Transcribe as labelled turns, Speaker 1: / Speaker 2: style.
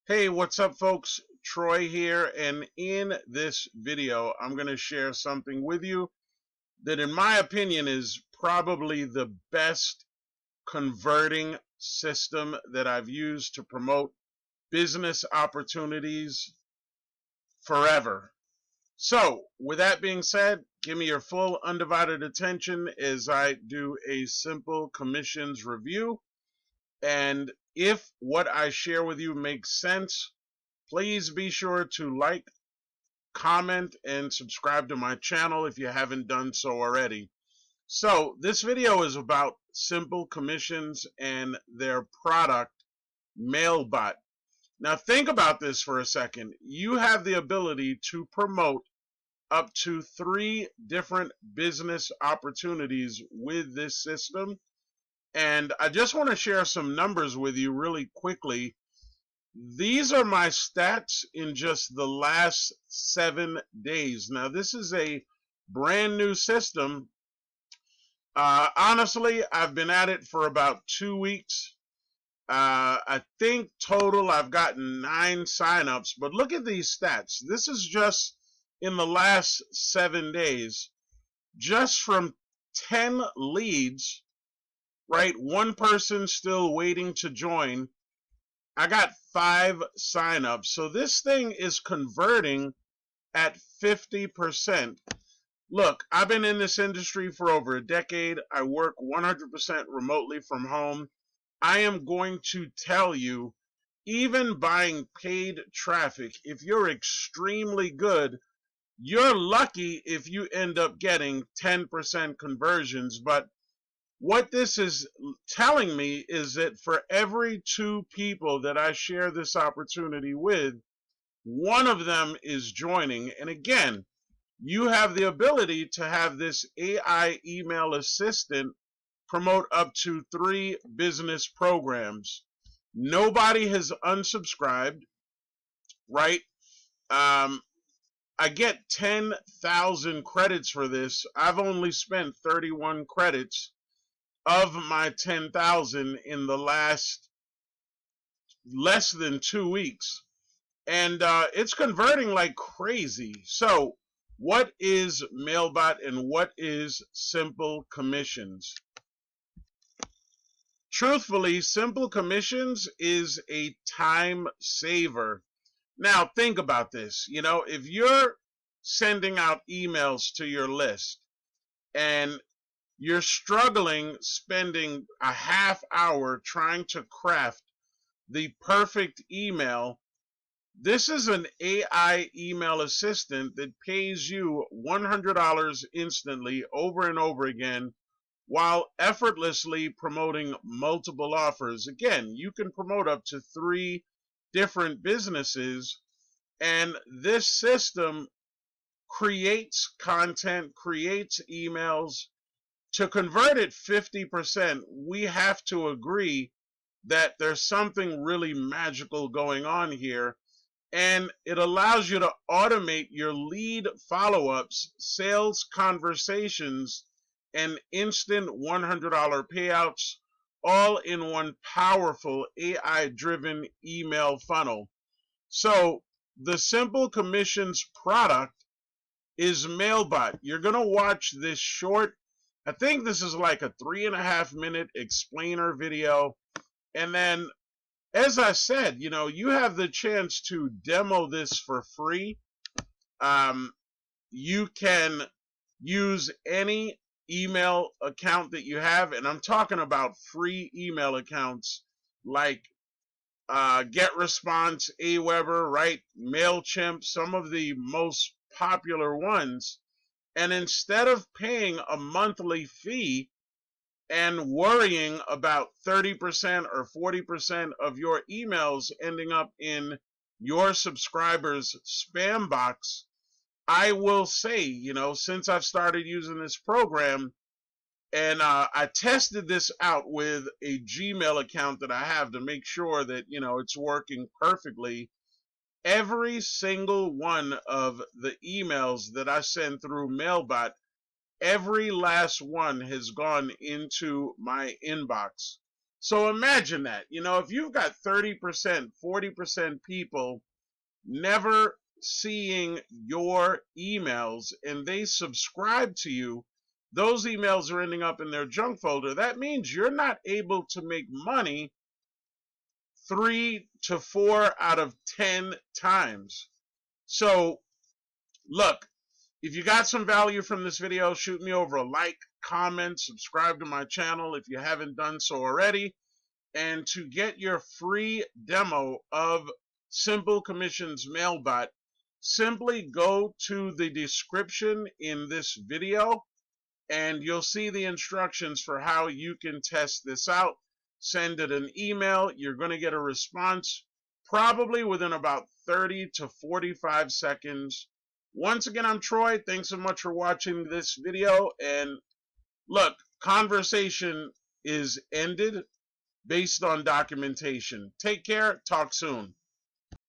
Speaker 1: Hey, what's up, folks? Troy here, and in this video, I'm going to share something with you that, in my opinion, is probably the best converting system that I've used to promote business opportunities forever. So, with that being said, give me your full undivided attention as I do a simple commissions review. And if what I share with you makes sense, please be sure to like, comment, and subscribe to my channel if you haven't done so already. So this video is about simple commissions and their product, Mailbot. Now think about this for a second. You have the ability to promote up to 3 different business opportunities with this system. And I just want to share some numbers with you really quickly. These are my stats in just the last 7 days. Now, this is a brand new system. Honestly, I've been at it for about 2 weeks. I think total I've gotten 9 signups, but look at these stats. This is just in the last 7 days. Just from 10 leads, right? One person still waiting to join. I got 5 signups. So this thing is converting at 50%. Look, I've been in this industry for over a decade. I work 100% remotely from home. I am going to tell you, even buying paid traffic, if you're extremely good, you're lucky if you end up getting 10% conversions. But what this is telling me is that for every 2 people that I share this opportunity with, one of them is joining. And again, you have the ability to have this AI email assistant promote up to 3 business programs. Nobody has unsubscribed, right? I get 10,000 credits for this. I've only spent 31 credits of my 10,000 in the last less than 2 weeks, and it's converting like crazy. So what is Mailbot and what is simple commissions? Truthfully, simple commissions is a time saver. Now think about this. If you're sending out emails to your list and you're struggling spending a half hour trying to craft the perfect email, this is an AI email assistant that pays you $100 instantly over and over again while effortlessly promoting multiple offers. Again, you can promote up to 3 different businesses, and this system creates content, creates emails. To convert it 50%, we have to agree that there's something really magical going on here, and it allows you to automate your lead follow-ups, sales conversations, and instant $100 payouts, all in one powerful AI-driven email funnel. So the simple commissions product is Mailbot. You're going to watch this short, I think this is like a 3.5-minute explainer video. And then, as I said, you have the chance to demo this for free. You can use any email account that you have, and I'm talking about free email accounts like GetResponse, Aweber, right? MailChimp, some of the most popular ones. And instead of paying a monthly fee and worrying about 30% or 40% of your emails ending up in your subscribers' spam box, I will say, since I've started using this program, and I tested this out with a Gmail account that I have to make sure that, it's working perfectly. Every single one of the emails that I send through Mailbot, every last one has gone into my inbox. So imagine that, if you've got 30%, 40% people never seeing your emails and they subscribe to you, those emails are ending up in their junk folder. That means you're not able to make money 3 to 4 out of 10 times. So look, if you got some value from this video, shoot me over a like, comment, subscribe to my channel if you haven't done so already. And to get your free demo of Simple Commission's Mailbot, simply go to the description in this video and you'll see the instructions for how you can test this out. Send it an email. You're going to get a response probably within about 30 to 45 seconds. Once again, I'm Troy. Thanks so much for watching this video. And look, conversation is ended based on documentation. Take care. Talk soon.